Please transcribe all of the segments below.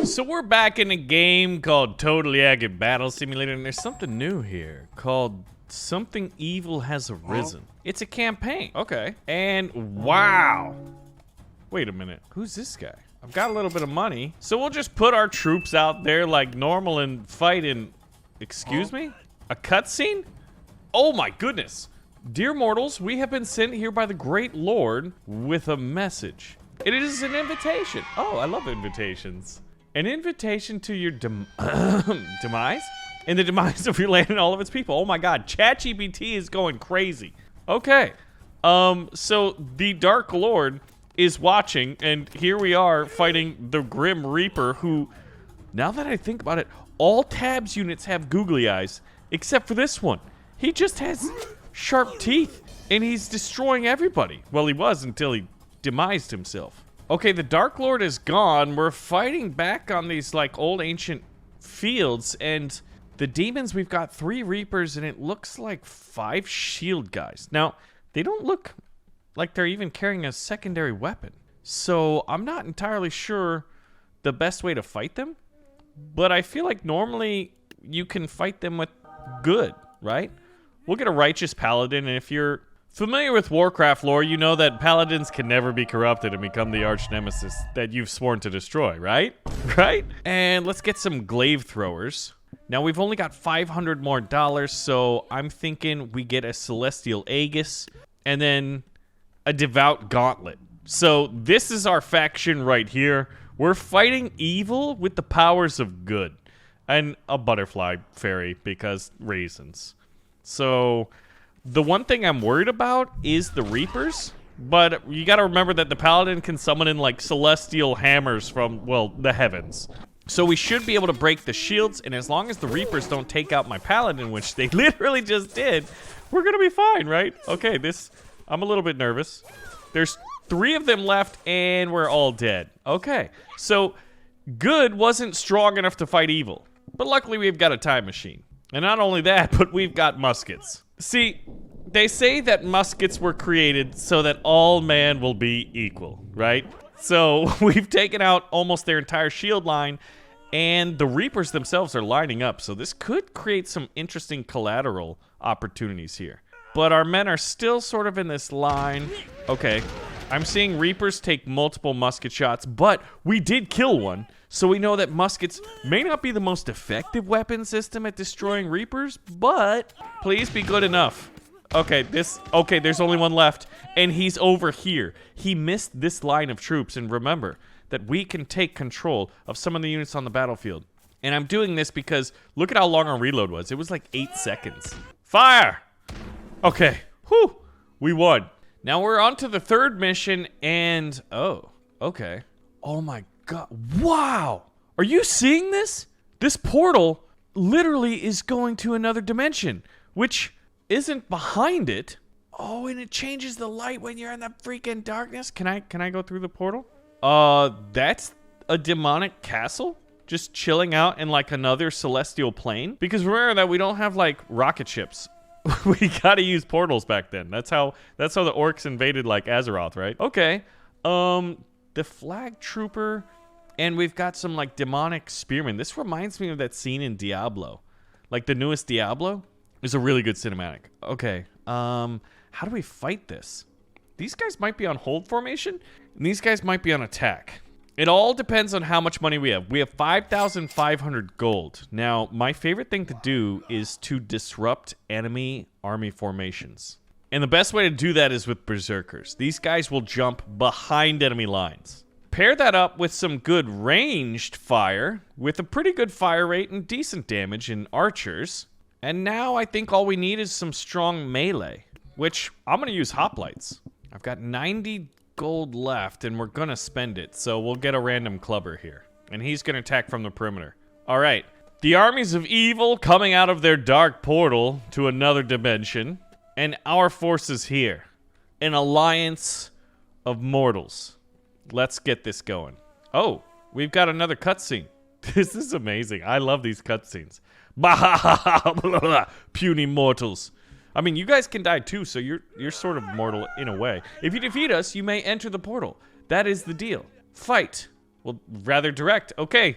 So we're back in a game called Totally Accurate Battle Simulator, and there's something new here called Something Evil Has Arisen. It's a campaign. Okay. And wow. Wait a minute. Who's this guy? I've got a little bit of money. So we'll just put our troops out there like normal and fight in... Excuse me? A cutscene? Oh my goodness. Dear mortals, we have been sent here by the great lord with a message. It is an invitation. Oh, I love invitations. An invitation to your demise? And the demise of your land and all of its people. Oh my god, ChatGPT is going crazy. Okay. So the Dark Lord is watching, and here we are fighting the Grim Reaper, who, now that I think about it, all tabs units have googly eyes, except for this one. He just has sharp teeth, and he's destroying everybody. Well, he was until he demised himself. Okay, the Dark Lord is gone. We're fighting back on these, like, old ancient fields, and the demons, we've got 3 Reapers, and it looks like 5 shield guys. Now, they don't look like they're even carrying a secondary weapon. So, I'm not entirely sure the best way to fight them, but I feel like normally you can fight them with good, right? We'll get a Righteous Paladin, and if you're familiar with Warcraft lore, you know that paladins can never be corrupted and become the arch nemesis that you've sworn to destroy, right? Right? And let's get some glaive throwers. Now, we've only got $500 more, so I'm thinking we get a Celestial Aegis and then a Devout Gauntlet. So this is our faction right here. We're fighting evil with the powers of good. And a butterfly fairy because reasons. So the one thing I'm worried about is the Reapers, but you gotta remember that the Paladin can summon in like celestial hammers from, well, the heavens. So we should be able to break the shields, and as long as the Reapers don't take out my Paladin, which they literally just did, we're gonna be fine, right? Okay, I'm a little bit nervous. There's 3 of them left, and we're all dead. Okay, so good wasn't strong enough to fight evil, but luckily we've got a time machine. And not only that, but we've got muskets. See, they say that muskets were created so that all man will be equal, right? So we've taken out almost their entire shield line, and the Reapers themselves are lining up. So this could create some interesting collateral opportunities here. But our men are still sort of in this line. Okay, I'm seeing Reapers take multiple musket shots, but we did kill one. So we know that muskets may not be the most effective weapon system at destroying Reapers, but please be good enough. Okay, there's only one left, and he's over here. He missed this line of troops, and remember that we can take control of some of the units on the battlefield. And I'm doing this because look at how long our reload was. It was like 8 seconds. Fire! Okay, whew, we won. Now we're on to the 3rd mission, and oh, okay. Oh my god, wow! Are you seeing this? This portal literally is going to another dimension, which isn't behind it. Oh, and it changes the light when you're in the freaking darkness. Can I go through the portal? That's a demonic castle? Just chilling out in like another celestial plane? Because remember that we don't have like rocket ships. We gotta use portals back then. That's how the orcs invaded like Azeroth, right? Okay. The flag trooper, and we've got some like demonic spearmen. This reminds me of that scene in Diablo. Like the newest Diablo is a really good cinematic. Okay. How do we fight this? These guys might be on hold formation, and these guys might be on attack. It all depends on how much money we have. We have 5,500 gold. Now, my favorite thing to do is to disrupt enemy army formations. And the best way to do that is with berserkers. These guys will jump behind enemy lines. Pair that up with some good ranged fire, with a pretty good fire rate and decent damage in archers. And now I think all we need is some strong melee, which I'm going to use hoplites. I've got 90 gold left, and we're gonna spend it, so we'll get a random clubber here, and he's gonna attack from the perimeter. All right, the armies of evil coming out of their dark portal to another dimension, and our forces here, an alliance of mortals. Let's get this going. Oh, we've got another cutscene. This is amazing. I love these cutscenes. Puny mortals. I mean, you guys can die too, so you're sort of mortal in a way. If you defeat us, you may enter the portal. That is the deal. Fight. Well, rather direct. Okay.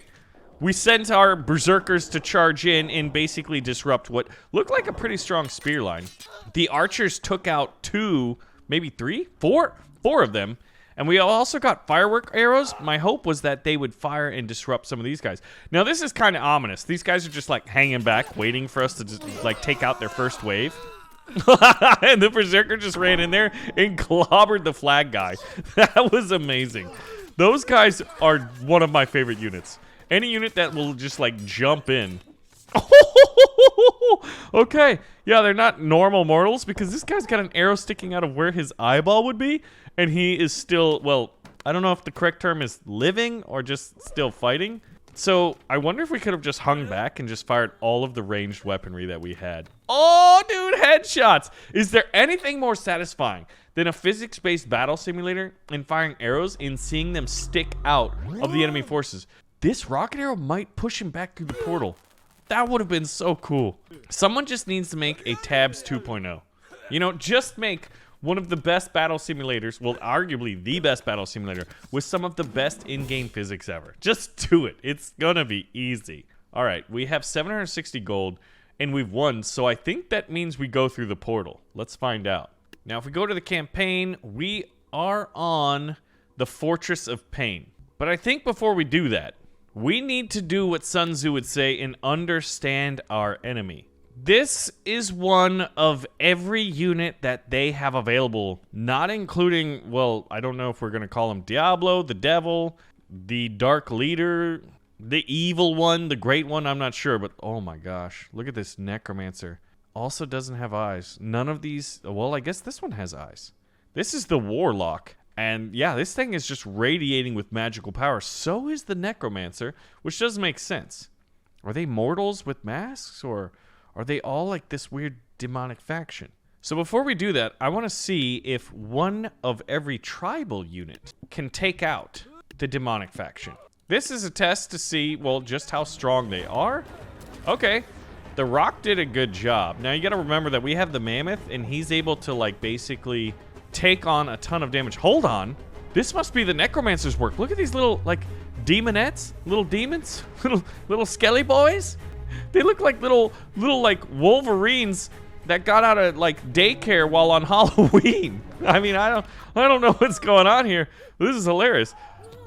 We sent our berserkers to charge in and basically disrupt what looked like a pretty strong spear line. The archers took out 2, maybe 3, 4 of them. And we also got firework arrows. My hope was that they would fire and disrupt some of these guys. Now, this is kind of ominous. These guys are just, like, hanging back, waiting for us to just, like, take out their first wave. And the berserker just ran in there and clobbered the flag guy. That was amazing. Those guys are one of my favorite units. Any unit that will just, like, jump in. Okay. Yeah, they're not normal mortals because this guy's got an arrow sticking out of where his eyeball would be. And he is still, well, I don't know if the correct term is living or just still fighting. So I wonder if we could have just hung back and just fired all of the ranged weaponry that we had. Oh, dude, headshots. Is there anything more satisfying than a physics-based battle simulator and firing arrows and seeing them stick out of the enemy forces? This rocket arrow might push him back through the portal. That would have been so cool. Someone just needs to make a Tabs 2.0. You know, just make one of the best battle simulators, well, arguably the best battle simulator, with some of the best in-game physics ever. Just do it. It's gonna be easy. All right, we have 760 gold, and we've won, so I think that means we go through the portal. Let's find out. Now, if we go to the campaign, we are on the Fortress of Pain. But I think before we do that, we need to do what Sun Tzu would say and understand our enemy. This is one of every unit that they have available, not including, well, I don't know if we're going to call him Diablo, the Devil, the Dark Leader, the Evil One, the Great One, I'm not sure, but oh my gosh, look at this Necromancer. Also doesn't have eyes. None of these, well, I guess this one has eyes. This is the Warlock, and yeah, this thing is just radiating with magical power. So is the Necromancer, which doesn't make sense. Are they mortals with masks, or are they all like this weird demonic faction? So before we do that, I want to see if one of every tribal unit can take out the demonic faction. This is a test to see, well, just how strong they are. Okay, the Rock did a good job. Now you got to remember that we have the Mammoth, and he's able to like basically take on a ton of damage. Hold on, this must be the Necromancer's work. Look at these little like demonettes, little demons, little skelly boys. They look like little like Wolverines that got out of like daycare while on Halloween. I mean, I don't know what's going on here. This is hilarious.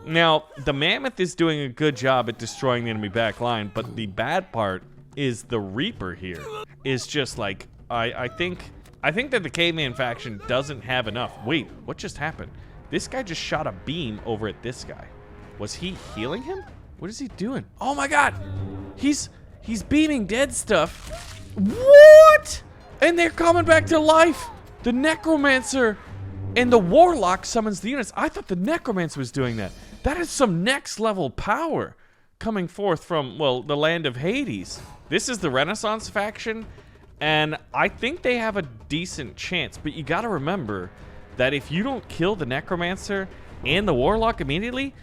Now, the Mammoth is doing a good job at destroying the enemy back line, but the bad part is the Reaper here is just like I think that the Caveman faction doesn't have enough. Wait, what just happened? This guy just shot a beam over at this guy. Was he healing him? What is he doing? Oh my god. He's beaming dead stuff. What? And they're coming back to life. The Necromancer and the Warlock summons the units. I thought the Necromancer was doing that. That is some next level power coming forth from, well, the land of Hades. This is the Renaissance faction, and I think they have a decent chance, but you gotta remember that if you don't kill the Necromancer and the Warlock immediately,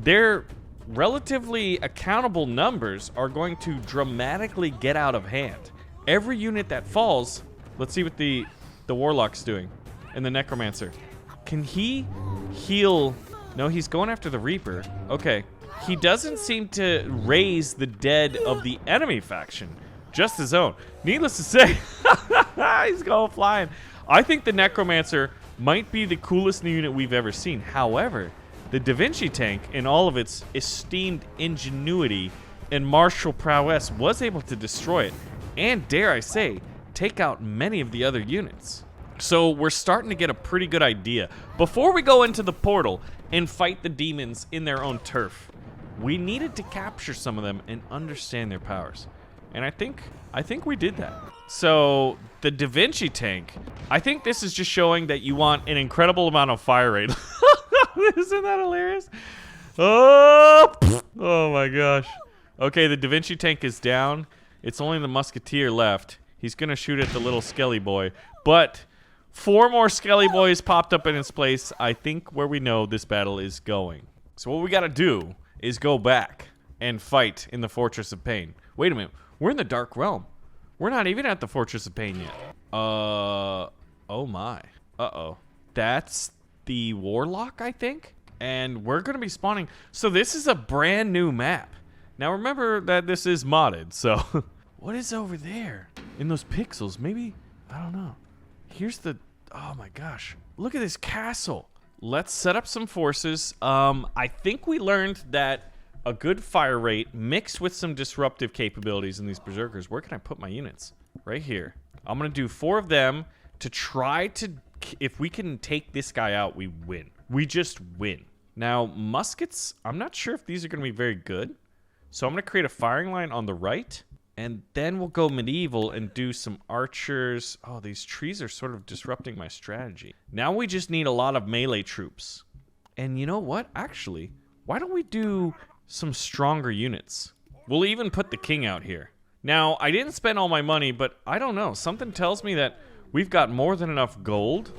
their relatively accountable numbers are going to dramatically get out of hand. Every unit that falls, let's see what the Warlock's doing, and the Necromancer. Can he heal? No, he's going after the Reaper. Okay. He doesn't seem to raise the dead of the enemy faction, just his own. Needless to say, he's going flying. I think the Necromancer might be the coolest new unit we've ever seen. However, the Da Vinci tank, in all of its esteemed ingenuity and martial prowess, was able to destroy it, and dare I say, take out many of the other units. So we're starting to get a pretty good idea. Before we go into the portal and fight the demons in their own turf, we needed to capture some of them and understand their powers. And I think we did that. So the Da Vinci tank, I think this is just showing that you want an incredible amount of fire rate. Isn't that hilarious? Oh my gosh. Okay, the Da Vinci tank is down. It's only the Musketeer left. He's gonna shoot at the little Skelly boy. But 4 more Skelly boys popped up in its place. I think where we know this battle is going. So what we gotta do is go back and fight in the Fortress of Pain. Wait a minute. We're in the Dark Realm. We're not even at the Fortress of Pain yet. Oh my. Uh-oh. That's the Warlock, I think? And we're gonna be spawning. So this is a brand new map. Now remember that this is modded, so. What is over there in those pixels? Maybe, I don't know. Here's the, oh my gosh. Look at this castle. Let's set up some forces. I think we learned that a good fire rate mixed with some disruptive capabilities in these berserkers. Where can I put my units? Right here. I'm gonna do 4 of them to try to, if we can take this guy out, we win. We just win. Now, muskets, I'm not sure if these are gonna be very good. So I'm gonna create a firing line on the right, and then we'll go medieval and do some archers. Oh, these trees are sort of disrupting my strategy. Now we just need a lot of melee troops. And you know what? Actually, why don't we do some stronger units? We'll even put the king out here. Now, I didn't spend all my money, but I don't know. Something tells me that we've got more than enough gold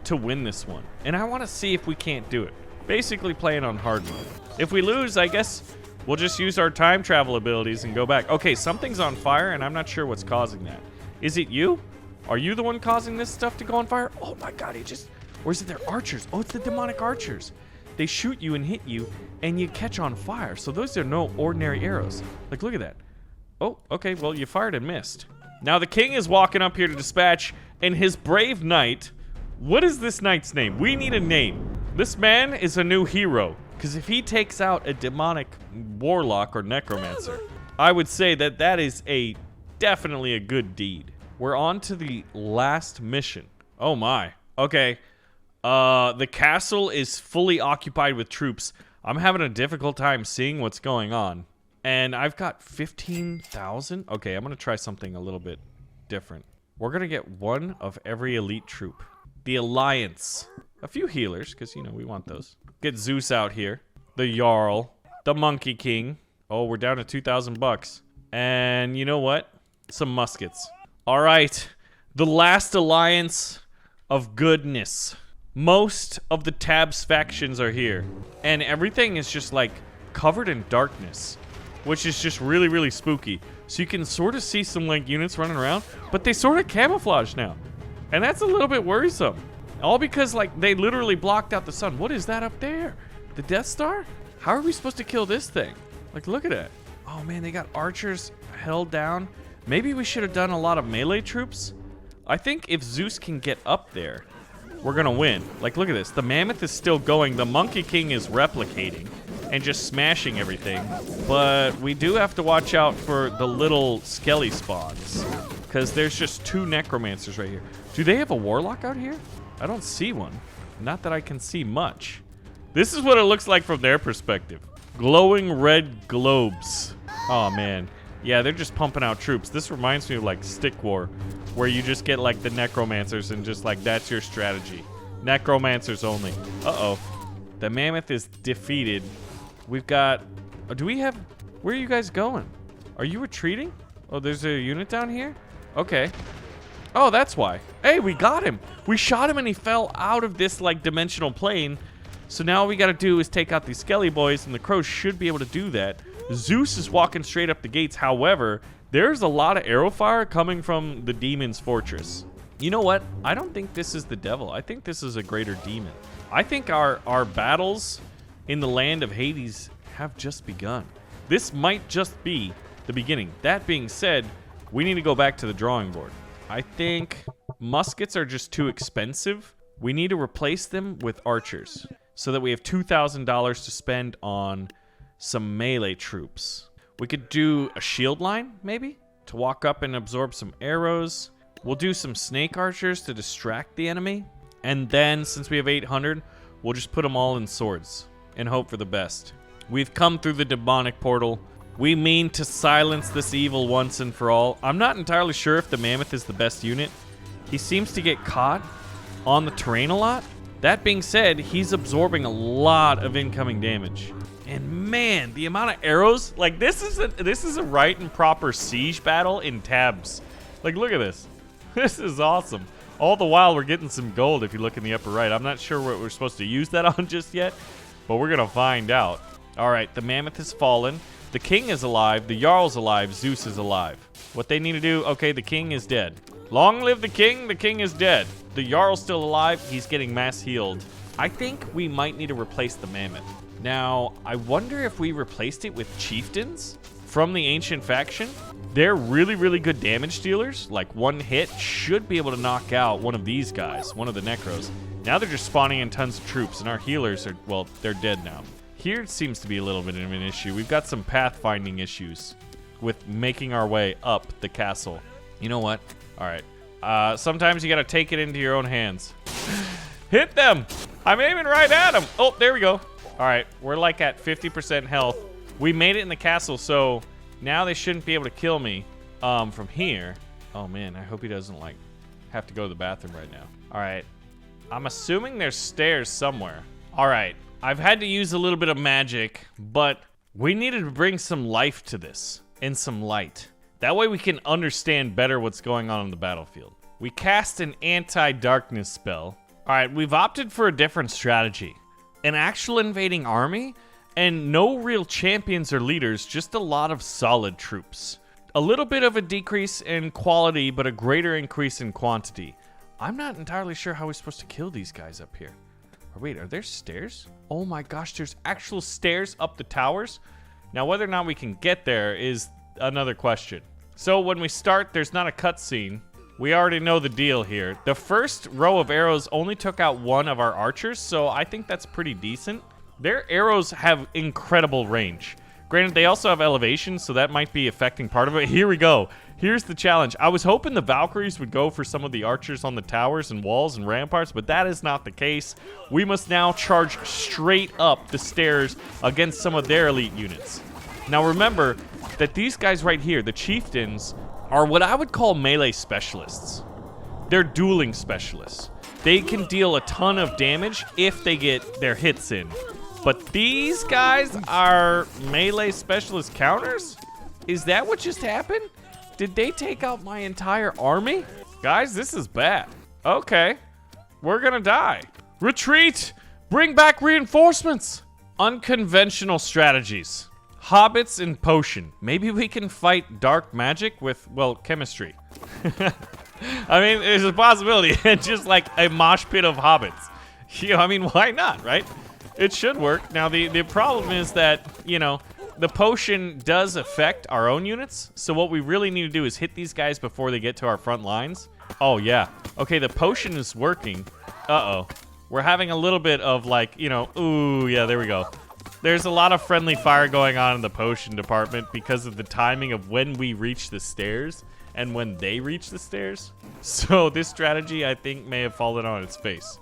to win this one. And I want to see if we can't do it. Basically playing on hard mode. If we lose, I guess we'll just use our time travel abilities and go back. Okay, something's on fire, and I'm not sure what's causing that. Is it you? Are you the one causing this stuff to go on fire? Oh my god, or is it their archers? Oh, it's the demonic archers. They shoot you and hit you, and you catch on fire. So those are no ordinary arrows. Like, look at that. Oh, okay, well, you fired and missed. Now, the king is walking up here to dispatch, and his brave knight... What is this knight's name? We need a name. This man is a new hero. Because if he takes out a demonic warlock or necromancer, I would say that that is definitely a good deed. We're on to the last mission. Oh my. Okay. The castle is fully occupied with troops. I'm having a difficult time seeing what's going on. And I've got 15,000. Okay, I'm going to try something a little bit different. We're going to get 1 of every elite troop. The Alliance. A few healers, because, you know, we want those. Get Zeus out here. The Jarl. The Monkey King. Oh, we're down to 2,000 bucks. And you know what? Some muskets. All right. The last alliance of goodness. Most of the Tabs factions are here. And everything is just, like, covered in darkness. Which is just really, really spooky. So you can sort of see some, like, units running around. But they sort of camouflage now. And that's a little bit worrisome. All because, like, they literally blocked out the sun. What is that up there? The Death Star? How are we supposed to kill this thing? Like, look at it. Oh, man, they got archers held down. Maybe we should have done a lot of melee troops. I think if Zeus can get up there, we're going to win. Like, look at this. The Mammoth is still going. The Monkey King is replicating and just smashing everything. But we do have to watch out for the little skelly spawns. Because there's just 2 necromancers right here. Do they have a warlock out here? I don't see one. Not that I can see much. This is what it looks like from their perspective. Glowing red globes. Oh, man. Yeah, they're just pumping out troops. This reminds me of, like, Stick War, where you just get, like, the necromancers and just, like, that's your strategy. Necromancers only. Uh-oh. The Mammoth is defeated. We've got... do we have... Where are you guys going? Are you retreating? Oh, there's a unit down here? Okay. Oh, that's why. Hey, we got him. We shot him and he fell out of this, like, dimensional plane. So now all we gotta do is take out these skelly boys, and the crows should be able to do that. Zeus is walking straight up the gates. However, there's a lot of arrow fire coming from the demon's fortress. You know what? I don't think this is the devil. I think this is a greater demon. I think our battles in the land of Hades have just begun. This might just be the beginning. That being said, we need to go back to the drawing board. I think muskets are just too expensive. We need to replace them with archers so that we have $2,000 to spend on some melee troops. We could do a shield line, maybe, to walk up and absorb some arrows. We'll do some snake archers to distract the enemy. And then, since we have 800, we'll just put them all in swords and hope for the best. We've come through the demonic portal. We mean to silence this evil once and for all. I'm not entirely sure if the Mammoth is the best unit. He seems to get caught on the terrain a lot. That being said, he's absorbing a lot of incoming damage. And man, the amount of arrows, like this is a right and proper siege battle in Tabs. Like, look at this. This is awesome. All the while we're getting some gold if you look in the upper right. I'm not sure what we're supposed to use that on just yet, but we're gonna find out. All right, the Mammoth has fallen. The king is alive, the Jarl's alive, Zeus is alive. What they need to do, okay, the king is dead. Long live the king is dead. The Jarl's still alive, he's getting mass healed. I think we might need to replace the Mammoth. Now, I wonder if we replaced it with chieftains? from the ancient faction. They're really, really good damage dealers. Like, one hit should be able to knock out one of these guys, one of the Necros. Now they're just spawning in tons of troops, and our healers are, well, they're dead now. Here it seems to be a little bit of an issue. We've got some pathfinding issues with making our way up the castle. You know what? All right. Sometimes you got to take it into your own hands. Hit them! I'm aiming right at them. Oh, there we go. All right, we're like at 50% health. We made it in the castle, so now they shouldn't be able to kill me from here. Oh, man, I hope he doesn't, like, have to go to the bathroom right now. All right. I'm assuming there's stairs somewhere. All right. I've had to use a little bit of magic, but we needed to bring some life to this and some light. That way we can understand better what's going on the battlefield. We cast an anti-darkness spell. All right, we've opted for a different strategy. An actual invading army and no real champions or leaders, just a lot of solid troops. A little bit of a decrease in quality, but a greater increase in quantity. I'm not entirely sure how we're supposed to kill these guys up here. Or wait, are there stairs? Oh my gosh, there's actual stairs up the towers? Now, whether or not we can get there is another question. So when we start, there's not a cutscene. We already know the deal here. The first row of arrows only took out one of our archers, so I think that's pretty decent. Their arrows have incredible range. Granted, they also have elevation, so that might be affecting part of it. Here we go. Here's the challenge. I was hoping the Valkyries would go for some of the archers on the towers and walls and ramparts, but that is not the case. We must now charge straight up the stairs against some of their elite units. Now remember that these guys right here, the chieftains, are what I would call melee specialists. They're dueling specialists. They can deal a ton of damage if they get their hits in. But these guys are melee specialist counters? Is that what just happened? Did they take out my entire army? Guys, this is bad. Okay, we're gonna die. Retreat! Bring back reinforcements! Unconventional strategies. Hobbits and potion. Maybe we can fight dark magic with, well, chemistry. I mean, there's a possibility. Just like a mosh pit of hobbits. You know, I mean, why not, right? It should work. Now, the problem is that, you know, the potion does affect our own units. So what we really need to do is hit these guys before they get to our front lines. Oh, yeah. Okay, the potion is working. Uh-oh. We're having a little bit of, like, you know, ooh, yeah, there we go. There's a lot of friendly fire going on in the potion department because of the timing of when we reach the stairs and when they reach the stairs. So this strategy, I think, may have fallen on its face.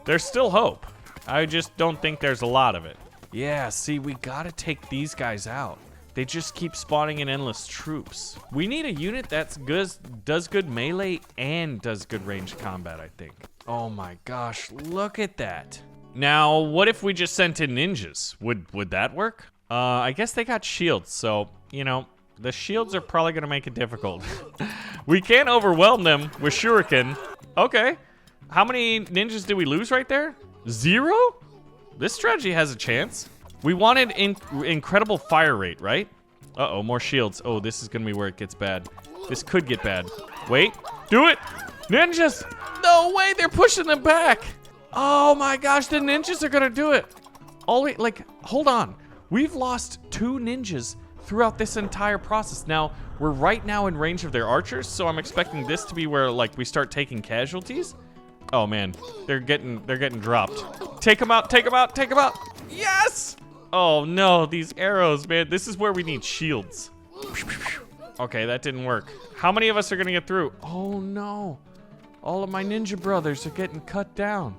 There's still hope. I just don't think there's a lot of it. Yeah, see, we gotta take these guys out. They just keep spawning in endless troops. We need a unit that's good, does good melee and does good ranged combat, I think. Oh my gosh, look at that. Now, what if we just sent in ninjas? Would that work? I guess they got shields, so, you know, the shields are probably gonna make it difficult. We can't overwhelm them with shuriken. Okay. How many ninjas did we lose right there? 0? This strategy has a chance. We wanted incredible fire rate, right? Uh-oh, more shields. Oh, this is gonna be where it gets bad. This could get bad. Wait, do it! Ninjas! No way, they're pushing them back! Oh my gosh, the ninjas are gonna do it! Oh wait, like, hold on. We've lost 2 ninjas throughout this entire process. Now, we're right now in range of their archers, so I'm expecting this to be where, like, we start taking casualties. Oh man, they're getting dropped. Take them out, take them out, take them out. Yes! Oh no, these arrows, man. This is where we need shields. Okay, that didn't work. How many of us are gonna get through? Oh no. All of my ninja brothers are getting cut down.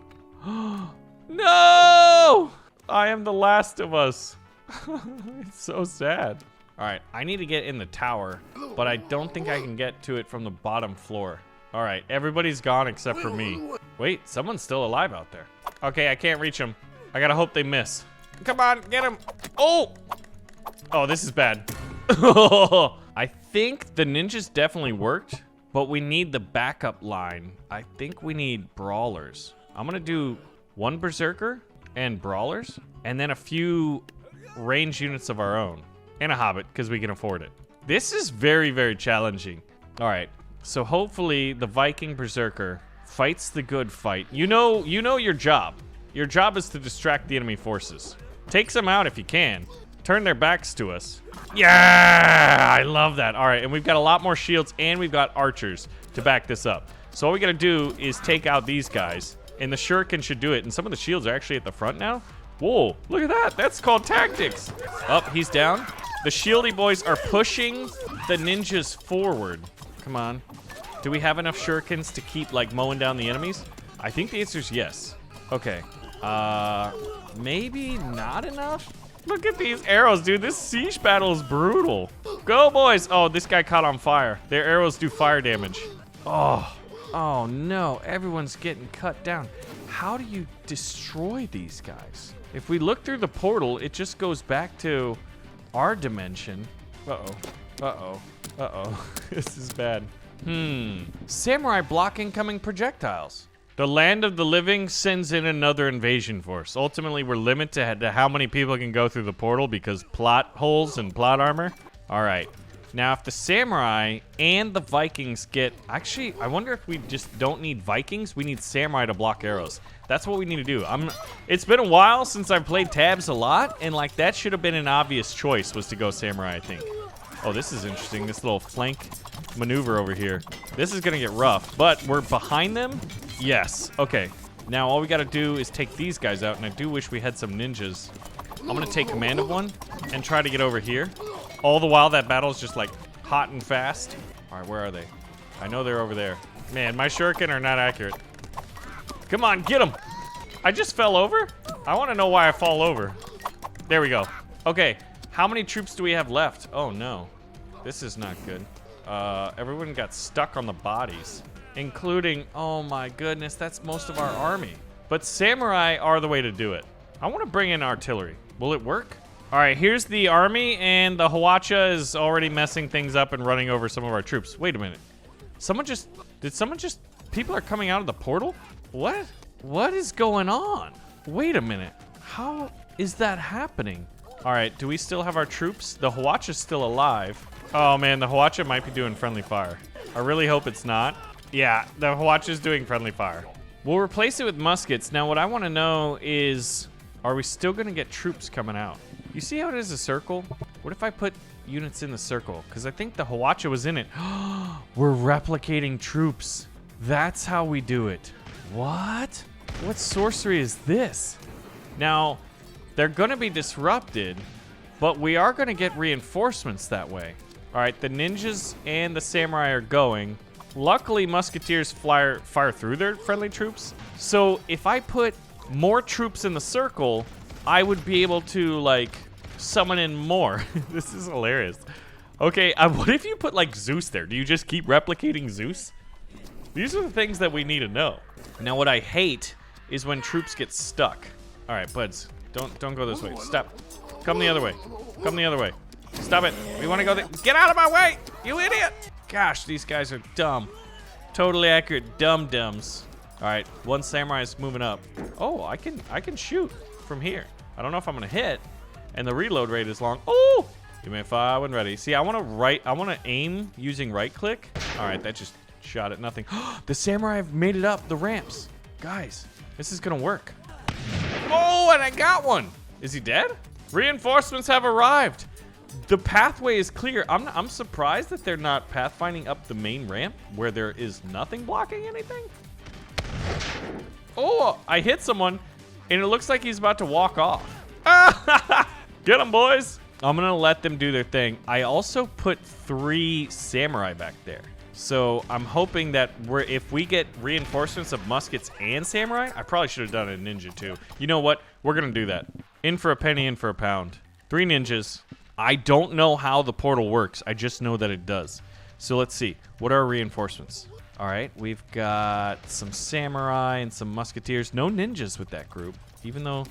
No! I am the last of us. It's so sad. All right, I need to get in the tower, but I don't think I can get to it from the bottom floor. All right, everybody's gone except for me. Wait, someone's still alive out there. Okay, I can't reach them. I gotta hope they miss. Come on, get him. Oh! Oh, this is bad. I think the ninjas definitely worked, but we need the backup line. I think we need brawlers. I'm gonna do 1 berserker and brawlers, and then a few range units of our own. And a hobbit, because we can afford it. This is very, very challenging. All right, so hopefully the Viking berserker fights the good fight. You know your job. Your job is to distract the enemy forces. Take some out if you can. turn their backs to us. Yeah, I love that. All right, and we've got a lot more shields, and we've got archers to back this up. So all we gotta do is take out these guys, and the shuriken should do it. And some of the shields are actually at the front now. Whoa, look at that. That's called tactics. Oh, he's down. The shieldy boys are pushing the ninjas forward. Come on. Do we have enough shurikens to keep, like, mowing down the enemies? I think the answer is yes. Okay. Maybe not enough? Look at these arrows, dude. This siege battle is brutal. Go, boys. Oh, this guy caught on fire. Their arrows do fire damage. Oh, no. Everyone's getting cut down. How do you destroy these guys? If we look through the portal, it just goes back to our dimension. Uh-oh. Uh-oh. Uh-oh. This is bad. Samurai block incoming projectiles. The land of the living sends in another invasion force. Ultimately, we're limited to how many people can go through the portal because plot holes and plot armor. All right. Now, if the samurai and the Vikings get... Actually, I wonder if we just don't need Vikings. We need samurai to block arrows. That's what we need to do. It's been a while since I've played tabs a lot, and like that should have been an obvious choice was to go samurai, I think. Oh, this is interesting. This little flank maneuver over here. This is going to get rough, but we're behind them? Yes. Okay. Now, all we got to do is take these guys out, and I do wish we had some ninjas. I'm going to take command of one and try to get over here. All the while, that battle's just, like, hot and fast. All right, where are they? I know they're over there. Man, my shuriken are not accurate. Come on, get them. I just fell over? I want to know why I fall over. There we go. Okay, how many troops do we have left? Oh, no. This is not good. Everyone got stuck on the bodies, including, oh my goodness, that's most of our army. But samurai are the way to do it. I want to bring in artillery. Will it work? All right, here's the army, and the Hawacha is already messing things up and running over some of our troops. Wait a minute. People are coming out of the portal? What? What is going on? Wait a minute. How is that happening? All right, do we still have our troops? The Hawacha's still alive. Oh man, the Hawacha might be doing friendly fire. I really hope it's not. Yeah, the Hawacha's doing friendly fire. We'll replace it with muskets. Now, what I want to know is, are we still going to get troops coming out? You see how it is a circle? What if I put units in the circle? Because I think the Hawacha was in it. We're replicating troops. That's how we do it. What? What sorcery is this? Now, they're going to be disrupted, but we are going to get reinforcements that way. All right, the ninjas and the samurai are going. Luckily, musketeers fire through their friendly troops. So if I put more troops in the circle, I would be able to, like, summon in more. This is hilarious. Okay, what if you put, like, Zeus there? Do you just keep replicating Zeus? These are the things that we need to know. Now, what I hate is when troops get stuck. All right, buds, don't go this way. Stop. Come the other way. Come the other way. Stop it. We want to go there. Get out of my way, you idiot. Gosh, these guys are dumb. Totally accurate dum-dums. All right, one samurai is moving up. Oh, I can shoot from here. I don't know if I'm gonna hit, and the reload rate is long. Oh, give me a fire when ready. See, I want to aim using right click. All right, that just shot at nothing. The samurai have made it up the ramps. Guys, this is gonna work. Oh, and I got one. Is he dead? Reinforcements have arrived. The pathway is clear. I'm surprised that they're not pathfinding up the main ramp where there is nothing blocking anything. Oh, I hit someone, and it looks like he's about to walk off. Get him, boys. I'm going to let them do their thing. I also put 3 samurai back there. So I'm hoping that if we get reinforcements of muskets and samurai, I probably should have done a ninja too. You know what? We're going to do that. In for a penny, in for a pound. 3 ninjas. I don't know how the portal works. I just know that it does. So let's see. What are our reinforcements? All right, we've got some samurai and some musketeers. No ninjas with that group, even though...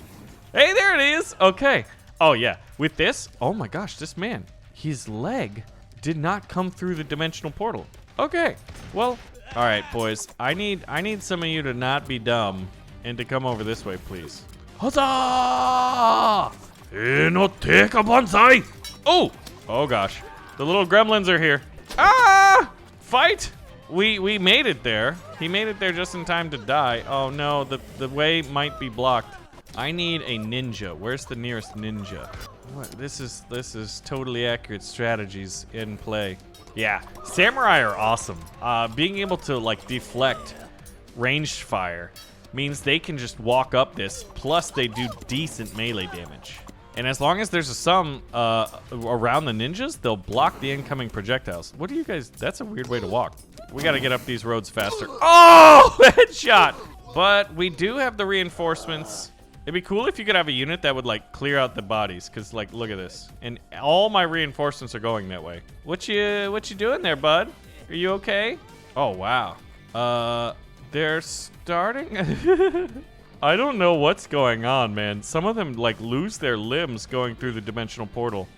Hey, there it is! Okay. Oh, yeah. With this, oh my gosh, this man, his leg did not come through the dimensional portal. Okay, well, all right, boys. I need some of you to not be dumb and to come over this way, please. Huzzah! Oh! Oh, gosh. The little gremlins are here. Ah! Fight! We made it there. He made it there just in time to die. Oh, no. The way might be blocked. I need a ninja. Where's the nearest ninja? What? This is totally accurate strategies in play. Yeah, samurai are awesome. Being able to like deflect ranged fire means they can just walk up this, plus they do decent melee damage. And as long as there's a sum around the ninjas, they'll block the incoming projectiles. What do you guys, that's a weird way to walk. We gotta get up these roads faster. Oh, headshot! But we do have the reinforcements. It'd be cool if you could have a unit that would like clear out the bodies, cause like look at this, and all my reinforcements are going that way. What you doing there, bud? Are you okay? Oh wow. They're starting. I don't know what's going on, man. Some of them like lose their limbs going through the dimensional portal,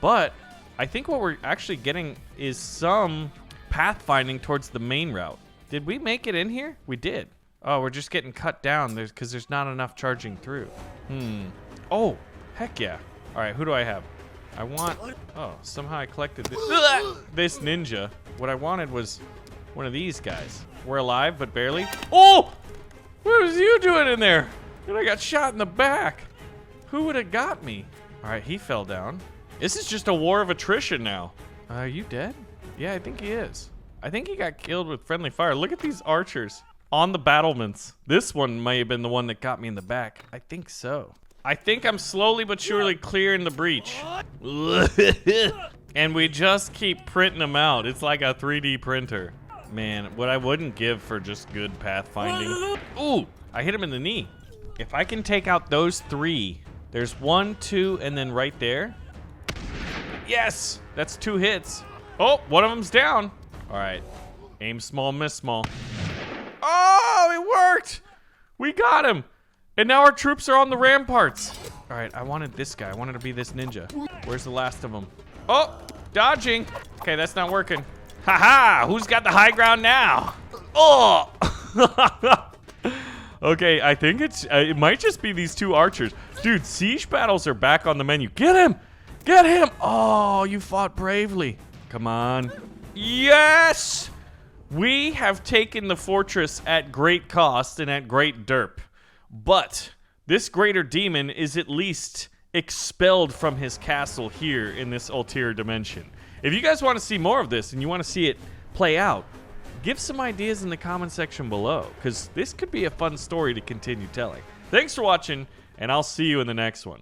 but I think what we're actually getting is some pathfinding towards the main route. Did we make it in here? We did. Oh, we're just getting cut down because there's not enough charging through. Oh, heck yeah. All right, who do I have? I want, oh, somehow I collected this ninja. What I wanted was one of these guys. We're alive, but barely. Oh, what was you doing in there? And I got shot in the back. Who would have got me? All right, he fell down. This is just a war of attrition now. Are you dead? Yeah, I think he is. I think he got killed with friendly fire. Look at these archers on the battlements. This one may have been the one that got me in the back. I think so. I think I'm slowly but surely clearing the breach. And we just keep printing them out. It's like a 3D printer. Man, what I wouldn't give for just good pathfinding. Ooh, I hit him in the knee. If I can take out those three, there's 1, 2, and then right there. Yes, that's 2 hits. Oh, one of them's down. All right, aim small, miss small. Oh, it worked. We got him. And now our troops are on the ramparts. All right, I wanted this guy. I wanted to be this ninja. Where's the last of them? Oh, dodging. Okay, that's not working. Haha, who's got the high ground now? Oh. Okay, I think it might just be these 2 archers. Dude, siege battles are back on the menu. Get him. Get him. Oh, you fought bravely. Come on. Yes. We have taken the fortress at great cost and at great derp. But this greater demon is at least expelled from his castle here in this ulterior dimension. If you guys want to see more of this and you want to see it play out, give some ideas in the comment section below, because this could be a fun story to continue telling. Thanks for watching, and I'll see you in the next one.